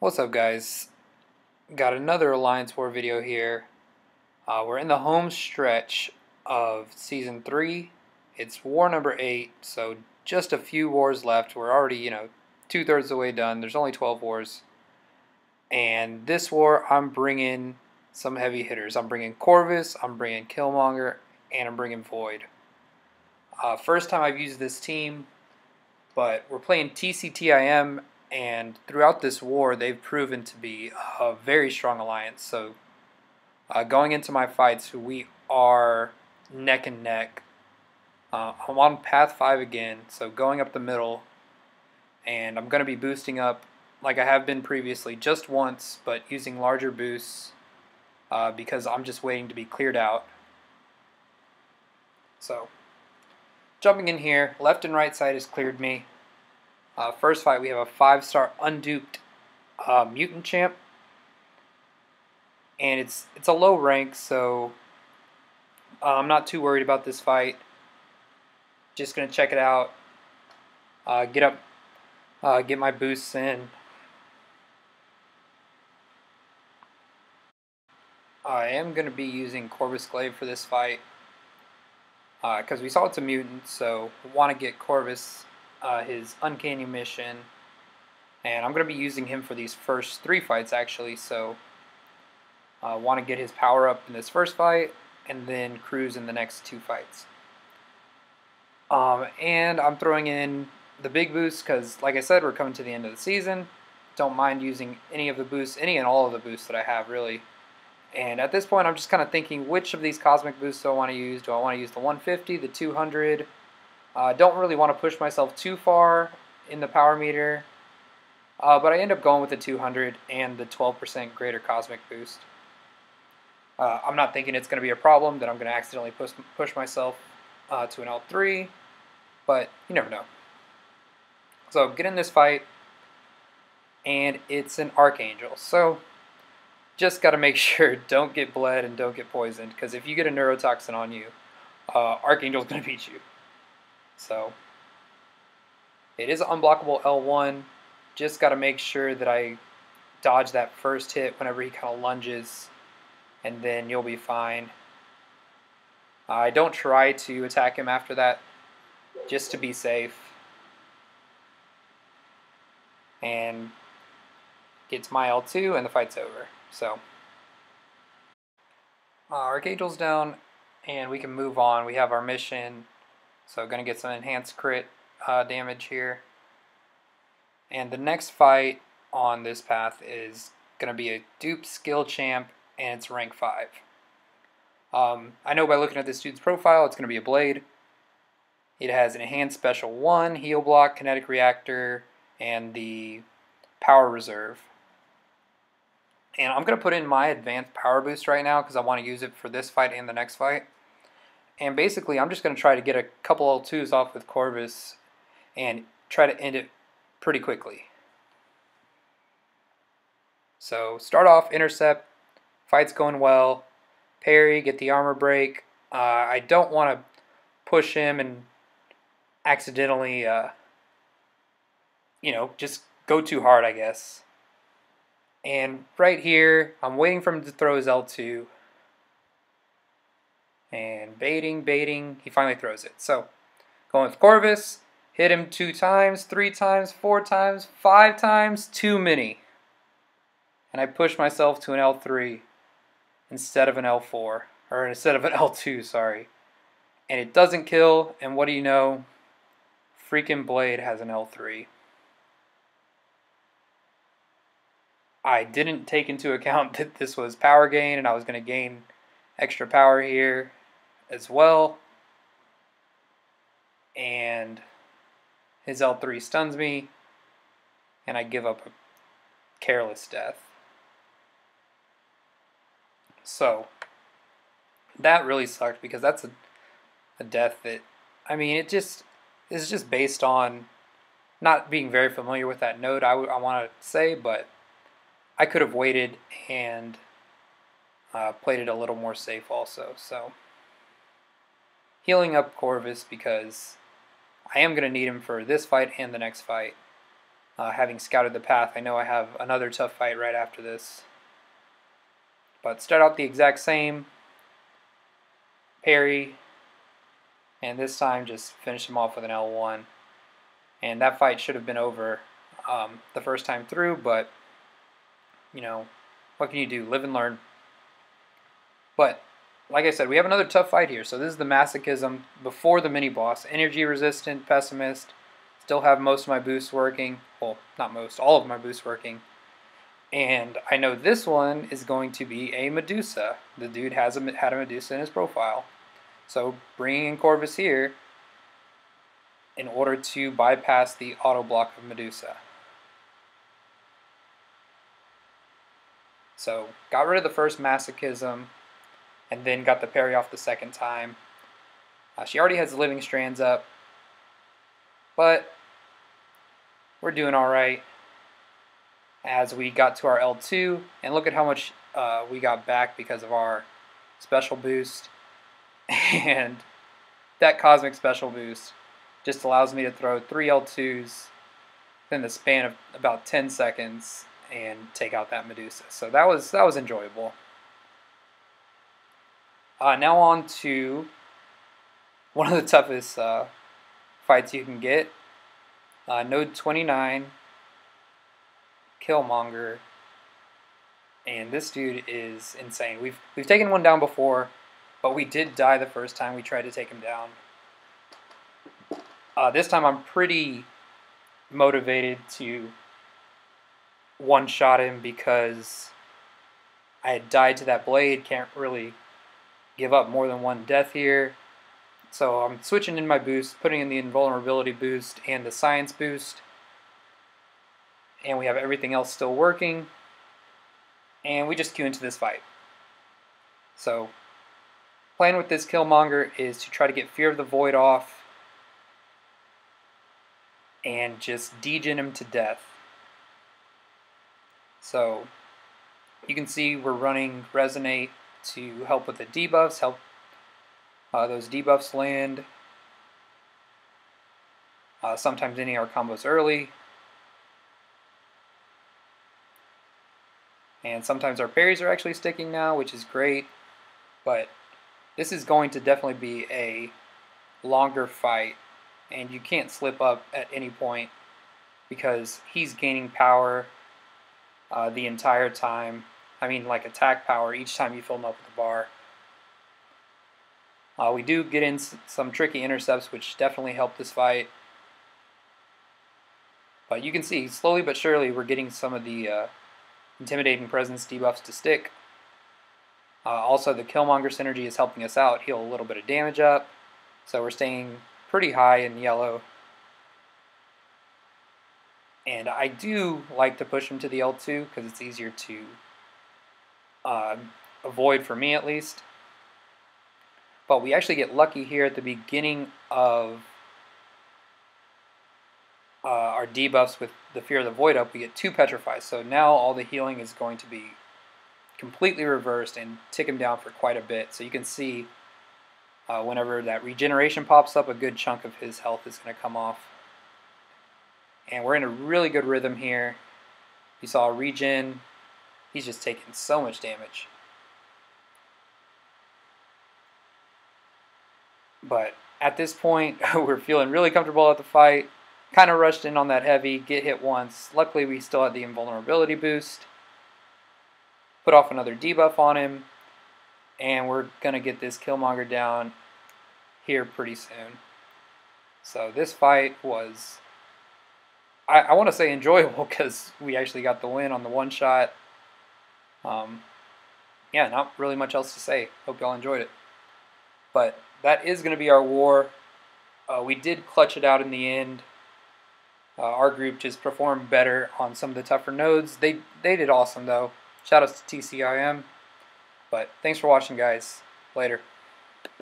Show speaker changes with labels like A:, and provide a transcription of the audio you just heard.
A: What's up, guys? Got another Alliance War video here. We're in the home stretch of Season 3. It's war number 8, so just a few wars left. We're already, two-thirds of the way done. There's only 12 wars. And this war, I'm bringing some heavy hitters. I'm bringing Corvus, I'm bringing Killmonger, and I'm bringing Void. First time I've used this team, but we're playing TCTIM, and throughout this war, they've proven to be a very strong alliance. So going into my fights, we are neck and neck. I'm on path 5 again, so going up the middle, and I'm going to be boosting up like I have been previously, just once, but using larger boosts because I'm just waiting to be cleared out. So jumping in here, left and right side has cleared me. First fight, we have a 5-star unduped mutant champ, and it's a low rank, so I'm not too worried about this fight. Just gonna check it out, get my boosts in. I am gonna be using Corvus Glaive for this fight because we saw it's a mutant, so we want to get Corvus his uncanny mission, and I'm going to be using him for these first 3 fights actually, so I want to get his power up in this first fight and then cruise in the next 2 fights. And I'm throwing in the big boosts because, like I said, we're coming to the end of the season. Don't mind using any of the boosts, any and all of the boosts that I have really. And at this point I'm just kind of thinking, which of these cosmic boosts do I want to use? Do I want to use the 150, the 200? Don't really want to push myself too far in the power meter, but I end up going with the 200 and the 12% greater cosmic boost. I'm not thinking it's going to be a problem that I'm going to accidentally push myself to an L3, but you never know. So get in this fight, and it's an Archangel. So just got to make sure don't get bled and don't get poisoned, because if you get a neurotoxin on you, Archangel's going to beat you. So it is an unblockable L1. Just got to make sure that I dodge that first hit whenever he kind of lunges, and then you'll be fine. I don't try to attack him after that, just to be safe. And gets my L2 and the fight's over. So Archangel's down, and we can move on. We have our mission. So going to get some enhanced crit damage here. And the next fight on this path is going to be a dupe skill champ, and it's rank 5. I know by looking at this dude's profile, it's going to be a blade. It has an enhanced special 1, heal block, kinetic reactor, and the power reserve. And I'm going to put in my advanced power boost right now because I want to use it for this fight and the next fight. And basically, I'm just going to try to get a couple L2s off with Corvus and try to end it pretty quickly. So start off, intercept, fight's going well, parry, get the armor break. I don't want to push him and accidentally, just go too hard, I guess. And right here, I'm waiting for him to throw his L2. And baiting, he finally throws it. So, going with Corvus, hit him 2 times, 3 times, 4 times, 5 times, too many. And I push myself to an L3 instead of an L4, or instead of an L2, sorry. And it doesn't kill, and what do you know? Freaking Blade has an L3. I didn't take into account that this was power gain, and I was going to gain extra power here as well, and his L3 stuns me, and I give up a careless death. So that really sucked because that's a death that, I mean, it just is just based on not being very familiar with that node, I want to say, but I could have waited and played it a little more safe also. So healing up Corvus because I am going to need him for this fight and the next fight. having scouted the path. I know I have another tough fight right after this. But start out the exact same. Parry. And this time just finish him off with an L1. And that fight should have been over the first time through, but, you know, what can you do? Live and learn. But, like I said, we have another tough fight here. So this is the Masochism before the mini-boss. Energy resistant, pessimist. Still have most of my boosts working. Well, not most, all of my boosts working. And I know this one is going to be a Medusa. The dude had a Medusa in his profile. So bringing in Corvus here in order to bypass the auto block of Medusa. So got rid of the first Masochism and then got the parry off the second time. She already has the living strands up, but we're doing alright as we got to our L2, and look at how much we got back because of our special boost. And that cosmic special boost just allows me to throw 3 L2s within the span of about 10 seconds and take out that Medusa. So that was enjoyable. Now on to one of the toughest fights you can get. Node 29, Killmonger, and this dude is insane. We've taken one down before, but we did die the first time we tried to take him down. This time I'm pretty motivated to one-shot him because I had died to that blade. Can't really give up more than one death here. So I'm switching in my boost, putting in the invulnerability boost and the science boost. And we have everything else still working. And we just queue into this fight. So plan with this Killmonger is to try to get Fear of the Void off and just degen him to death. So you can see we're running Resonate to help with the debuffs, help those debuffs land. Sometimes ending our combos early. And sometimes our parries are actually sticking now, which is great. But this is going to definitely be a longer fight, and you can't slip up at any point because he's gaining power the entire time. I mean, like attack power each time you fill him up with the bar. We do get in some tricky intercepts, which definitely help this fight. But you can see, slowly but surely, we're getting some of the Intimidating Presence debuffs to stick. Also, the Killmonger synergy is helping us out, heal a little bit of damage up. So we're staying pretty high in yellow. And I do like to push him to the L2 because it's easier to avoid, for me at least. But we actually get lucky here at the beginning of our debuffs with the Fear of the Void up. We get 2 Petrifies, so now all the healing is going to be completely reversed and tick him down for quite a bit. So you can see whenever that regeneration pops up, a good chunk of his health is going to come off. And we're in a really good rhythm here. You saw a regen. He's just taking so much damage. But at this point, we're feeling really comfortable at the fight. Kind of rushed in on that heavy, get hit once. Luckily, we still had the invulnerability boost. Put off another debuff on him. And we're going to get this Killmonger down here pretty soon. So this fight was, I want to say enjoyable because we actually got the win on the one shot. Yeah, not really much else to say. Hope y'all enjoyed it. But that is going to be our war. We did clutch it out in the end. Our group just performed better on some of the tougher nodes. They did awesome though. Shout outs to TCIM. But thanks for watching, guys. Later.